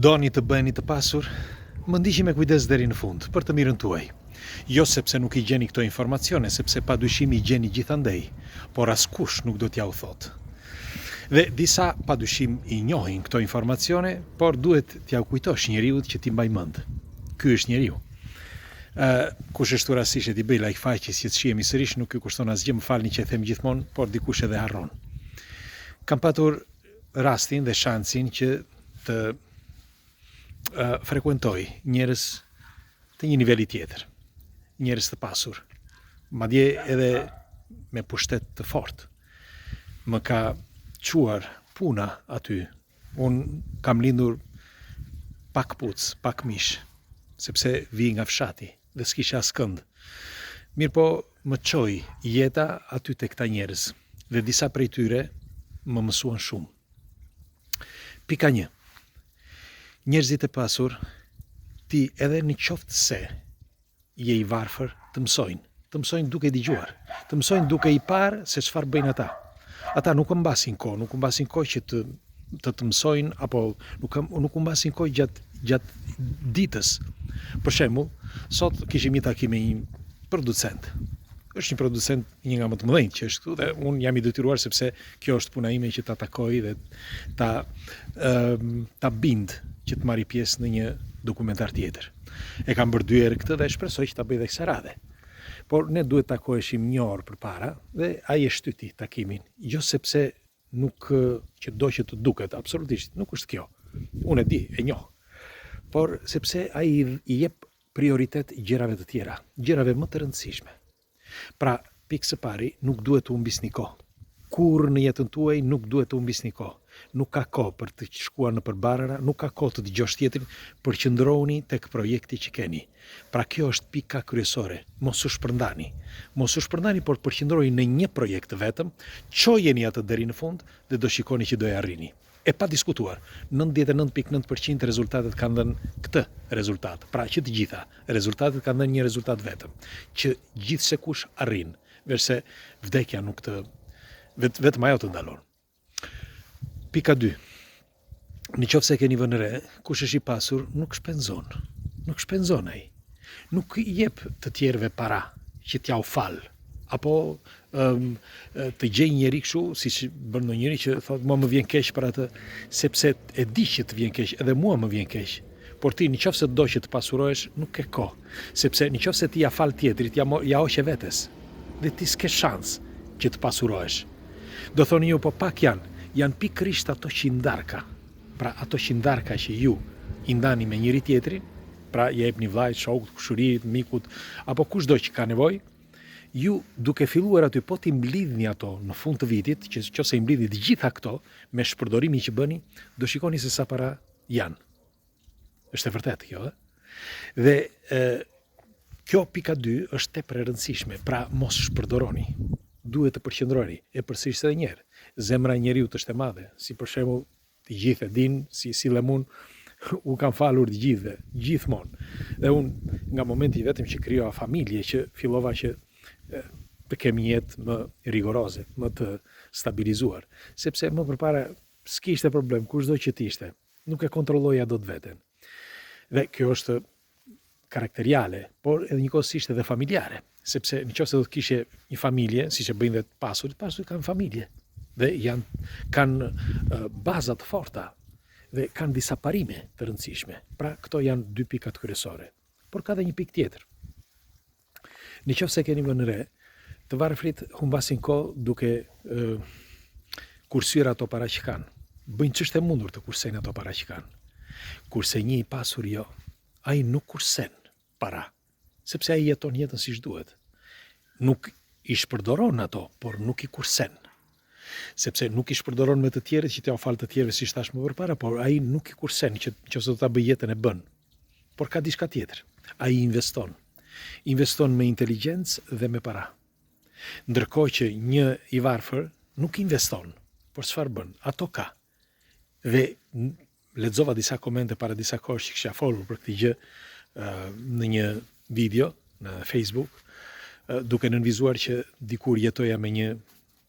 Doni të bëheni të pasur, më ndiqni me kujdes deri në fund, për të mirën tuaj. Jo sepse nuk i gjeni këto informacione, sepse padyshim i gjeni gjithandej, por askush nuk do t'ja u thotë. Dhe disa padyshim i njohin këto informacione, por duhet t'ja u kujtosh njeriut që ti mbaj mend. Ky është njeriu. Kush është rastisht i bëj like faqes që të shihemi sërish, nuk ju kushton asgjë, më falni që e them gjithmonë, por dikush edhe harron. Kam patur rastin dhe shansin që të frekuentoj njerëz të një niveli tjetër, njerëz të pasur, madje edhe me pushtet të fortë. Më ka quar puna aty. Unë kam lindur pak puc, pak mish, sepse vi nga fshati dhe s'kisha askënd. Mirë po më çoi jeta aty tek këta njerëz dhe disa prej tyre më mësuan shumë. Pika 1. Njerëzit e pasur, ti edhe në qoftë se je i varfër, të mësojnë duke dëgjuar, të mësojnë duke i parë se çfarë bëjnë ata. Ata nuk mbasin kohë që të mësojnë, apo nuk mbasin kohë gjatë ditës. Për shembull, sot kishim një takim me një producent. Është një producent një nga më të mëdhenj që është këtu dhe unë jam i detyruar sepse kjo është puna ime që ta takoj dhe ta bind që të marri pjesë në një dokumentar tjetër. E kam bërë 2 herë këtë dhe shpresoj që ta bëj edhe kësaj radhe. Por ne duhet takoheshim 1 orë përpara dhe ai e shtyti takimin. Jo sepse nuk që do që të duket, absolutisht nuk është kjo. Unë e di, e njoh. Por sepse ai i jep prioritet gjërave të tjera, gjërave më të rëndësishme. Pra, pikë së pari, nuk duhet të humbisni kohë. Kur në jetën tuaj nuk duhet të humbisni kohë. Nuk ka kohë për të shkuar në përbarëra, nuk ka kohë të dëgjosh tjetrin, përqendrohuni tek projekti që keni. Pra kjo është pika kryesore. Mos u shpërndani. Mos u shpërndani, por përqendrohuni në një projekt vetëm, çojeni atë deri në fund dhe do shikoni që do e arrini. E pa diskutuar, 99.9% rezultatet kanë dhënë këtë rezultat. Pra që të gjitha, rezultatet kanë dhënë një rezultat vetëm, që gjithsekush arrin, verse vdekja nuk të vetëm ajo të ndalon. Pika 2. Në qoftë se keni vënë re, kush është i pasur nuk shpenzon. Nuk shpenzon ai. Nuk i jep të tjerëve para që t'ja u fal. Apo të gjej njeri kështu, siç bën ndonjëri që thotë mua më vjen keq për atë, sepse e di që të vjen keq, edhe mua më vjen keq. Por ti nëse do që të pasurohesh, nuk ke kohë, sepse nëse ti ja fal tjetrit, ja hoqe vetes. Dhe ti s'ke shans që të pasurohesh. Do thoni ju, po pak janë pikërisht ato qindarka. Pra ato qindarka që ju i ndani me njëri tjetrin, pra ja jepni vllajt, shokut, kushurit, mikut, apo kushdo që ka nevojë, ju duke filluar aty po t'i mblidhni ato në fund të vitit, që nëse i mblidhni të gjitha këto me shpërdorimin që bëni, do shikoni se sa para janë. Është e vërtetë kjo, Dhe kjo pika 2 është tepër e rëndësishme, pra mos shpërdoroni. Duhet të përqendroheni. E përsëris edhe një herë. Zemra e njeriu është e madhe, si për shembull të gjithë e dinë, si sillem unë, u kam falur të gjithëve, gjithmonë. Dhe unë nga momenti vetëm që krijova familje, që fillova që të kem një jetë më rigoroze, më të stabilizuar, sepse më përpara s'kishte problem, kushdo që t'ishte, nuk e kontrolloja dot veten. Dhe kjo është karakteriale, por edhe njëkohësisht edhe familjare, sepse nëse do të kishe një familje, siç e bëjnë dhe të pasurit kanë familje dhe kanë baza të forta dhe kanë disa parime të rëndësishme. Pra këto janë 2 pikat kryesore. Por ka edhe një pikë tjetër. Nëse keni vënë re, të varfrit humbasin kohë duke kursyer ato para që kanë. Bëjnë ç'është e mundur të kursejnë ato para që kanë. Kurse një i pasur jo, ai nuk kursen para, sepse ai jeton jetën siç duhet. Nuk i shpërdoron ato, por nuk i kursen. Sepse nuk i shpërdoron me të tjerët që t'ia fal të tjerëve siç thash më përpara, por ai nuk i kursen që nëse do ta bëj jetën e bën. Por ka diçka tjetër. Ai investon. Investon me inteligjencë dhe me para. Ndërkohë që një i varfër nuk investon, por çfarë bën? Ato ka. Dhe lexova disa komente para disa kohësh që kisha folur për këtë gjë në një video në Facebook, duke nënvizuar që dikur jetoja me një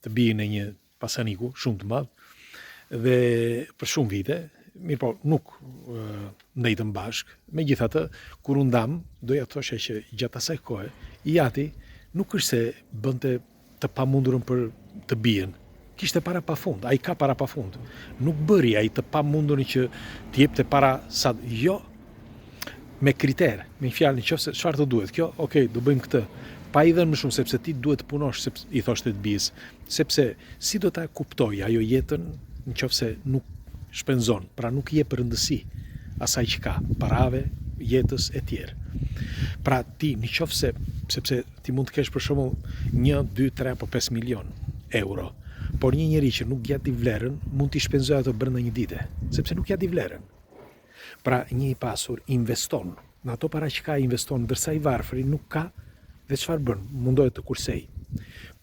të bijin e një pasaniku shumë të madh dhe për shumë vite mirë po, nuk ndajtëm bashk, megjithatë, kur u ndam, doja të thoshe që gjatë asaj kohe, i jati nuk është se bënte të pamundurën për të bien. Kishte para pa fund, ai ka para pa fund. Nuk bëri ai të pamundurën që të jepte para sa jo me kriter, me fjalën nëse çfarë të duhet. Kjo, okay, do bëjmë këtë. Pa i dhënë më shumë sepse ti duhet të punosh, sepse i thoshte të bijës, sepse si do ta kuptoj ajo jetën nëse nuk shpenzon, pra nuk i jep rëndësi asaj që ka, parave, jetës e tjerë. Pra ti nëse sepse ti mund të kesh për shembull 1, 2, 3 apo 5 milion euro, por një njeri që nuk jati vlerën mund t'i shpenzojë ato brenda një dite, sepse nuk jati vlerën. Pra një i pasur investon, në ato para që ka investon, ndërsa i varfëri nuk ka dhe çfarë bën? Mundohet të kursej.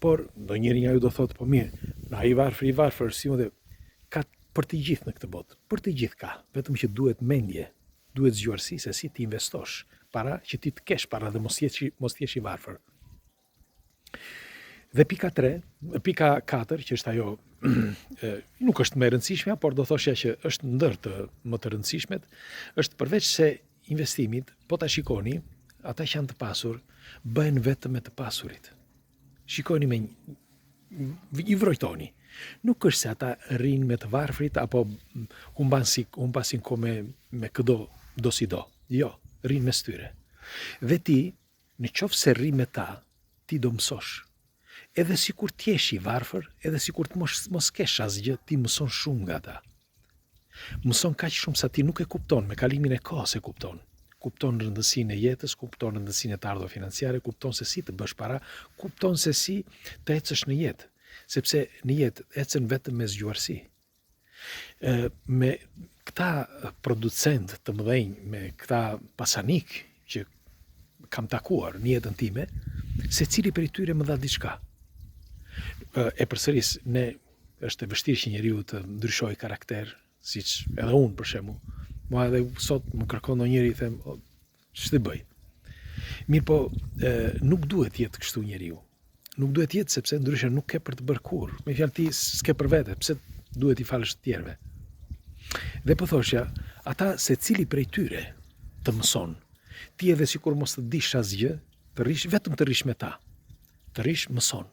Por ndonjëri nga ju do thotë, po mirë, na i varfër, si më dhe ka për të gjithë në këtë botë. Për të gjithë ka, vetëm që duhet mendje, duhet zgjuarësi se si ti investosh, para që ti të kesh para dhe mos jesh i varfër. Dhe pika 4, që është ajo, nuk është më e rëndësishmja, por do thoshja që është ndër të më të rëndësishmet, është përveç se investimit, po ta shikoni, ata që janë të pasur, bëhen vetëm me të pasurit. Shikoni i vrojtoni. Nuk është se ata rrinë me të varfrit, apo humbasin ko me këdo do si do. Jo, rrinë me styre. Dhe ti, në qoftë se rri me ta, ti do mësosh. Edhe si kur t'jesh i varfër, edhe si kur të mos kesh asgjë, ti mëson shumë nga ta. Mëson kaq shumë sa ti nuk e kupton, me kalimin e kohës e kupton. Kupton rëndësinë e jetës, kupton rëndësinë e të ardhurave financiare, kupton se si të bësh para, kupton se si të ecësh në jetë, sepse në jetë ecën vetëm me zgjuarësi. Me këta producent të mëdhenj, me këta pasanik që kam takuar në jetën time, secili prej tyre më dha diçka. E përsëris, është e vështirë që njeriu të ndryshojë karakter, siç edhe unë për shembull. Mua edhe sot më kërkon ndonjëri i them, ç'të bëj? Mirë po, nuk duhet jetë kështu njeriu. Nuk duhet jetë sepse ndryshe nuk ke për të bërë kurrë. Me fjalë ti s'ke për vete, pse duhet i falësh të tjerëve? Dhe po thoshja, ata secili prej tyre të mëson. Ti edhe sikur mos të dish asgjë, vetëm të rish me ta. Të rish mëson.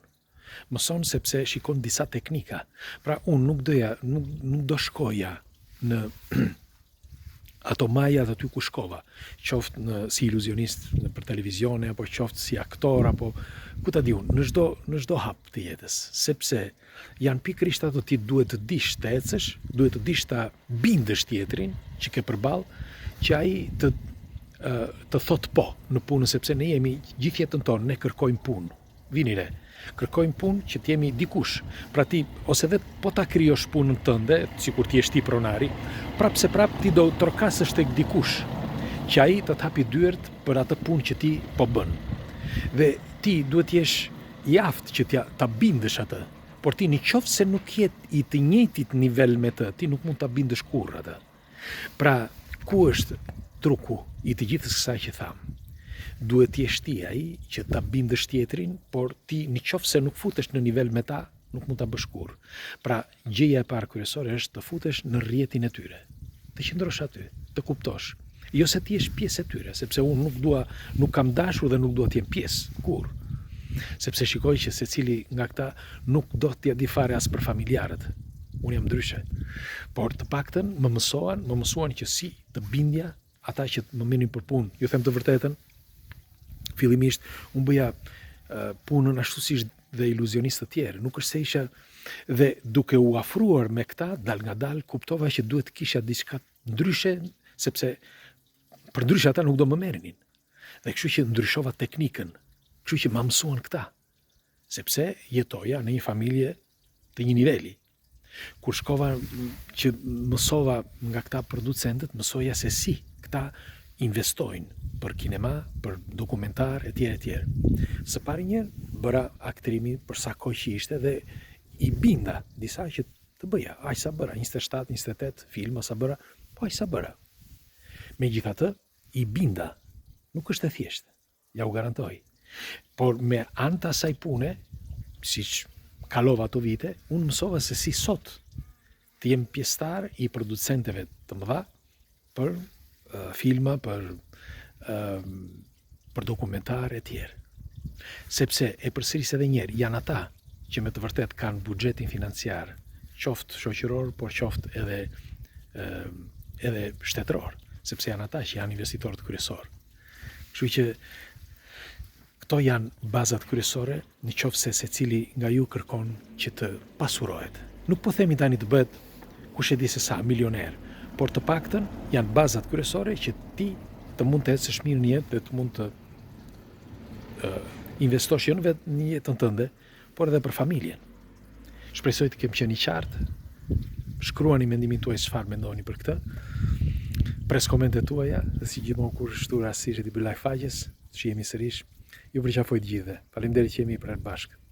Mëson sepse shikon disa teknika. Pra unë nuk do shkoja në ato majat aty ku shkova, qoftë si iluzionist për televizione, apo qoftë si aktor, apo ku ta di unë, në çdo hap të jetës, sepse janë pikërisht ato ti duhet të dish të ecësh, duhet të dish ta bindësh tjetrin që ke përballë, që ai të thot po në punën, sepse ne jemi gjithë jetën tonë, ne kërkojmë punë. Vini re, kërkojmë punë që t'jemi dikush. Pra ti, ose vetë po ta krijosh punën tënde, sikur ti je ti pronari, prap ti do trokasësh tek dikush, që ai të hapi dyert për atë punë që ti po bën. Dhe ti duhet jesh i aftë që ta bindësh atë. Por ti në qoftë se nuk jetë i të njëjtit nivel me të, ti nuk mund ta bindësh kurrë atë. Pra, ku është truku i të gjithës kësaj që thamë? Duhet t'jesh ti ai që ta bindësh tjetrin, por ti në qoftë se nuk futesh në nivel me ta, nuk mund ta bësh kurrë. Pra, gjëja e parë kryesore është të futesh në rrjetin e tyre. Të qëndrosh aty, të kuptosh. Jo se ti jesh pjesë e tyre, sepse unë nuk kam dashur dhe nuk dua të jem pjesë kurrë. Sepse shikoj që secili nga këta nuk do t'ja di fare as për familjarët. Unë jam ndryshe. Por të paktën më mësuan që si të bindja ata që më merrnin për punë. Ju them të vërtetën, fillimisht unë bëja punën ashtu si dhe iluzionistë të tjerë. Nuk është se isha, dhe duke u afruar me këta, dal nga dal, kuptova që duhet kisha diçka ndryshe, sepse për ndryshe ata nuk do më merrnin. Dhe kështu që ndryshova teknikën, kështu që më mësuan këta, sepse jetoja në një familje të një niveli. Kur shkova që mësova nga këta producentët, mësoja se si këta investojnë për kinema, për dokumentar, etj. Së pari njërë, bëra aktrimi për sa kohë që ishte dhe i binda disa që të bëja. Aq sa bëra, 27, 28 filma sa bëra, po aq sa bëra. Megjithatë, i binda, nuk është e thjeshtë, ja u garantoj. Por me anë të asaj pune, siç kalova ato vite, unë mësova se si sot të jem pjesëtar i producenteve të mëdha për filma, për dokumentar e tjerë. Sepse, e përsëris edhe njerë, janë ata që me të vërtet kanë buxhetin financiar, qoftë shoqëror, por qoftë edhe shtetëror, sepse janë ata që janë investitorët kryesorë. Kështu që këto janë bazat kryesore në qoftë se secili nga ju kërkon që të pasurohet. Nuk po themi tani të bëhet kush e di se sa milioner, por të paktën janë bazat kryesore që ti të mund të ecësh mirë në jetë dhe të mund të investosh jo vetëm në jetën tënde, por edhe për familjen. Shpresoj të kem qenë i qartë. Shkruani mendimin tuaj çfarë mendoni për këtë. Pres komentet tuaja dhe si gjithmonë kur shtu rastësisht i bëj like faqes, që jemi sërish. Ju përqafoj të gjithëve. Faleminderit që jemi për bashkë.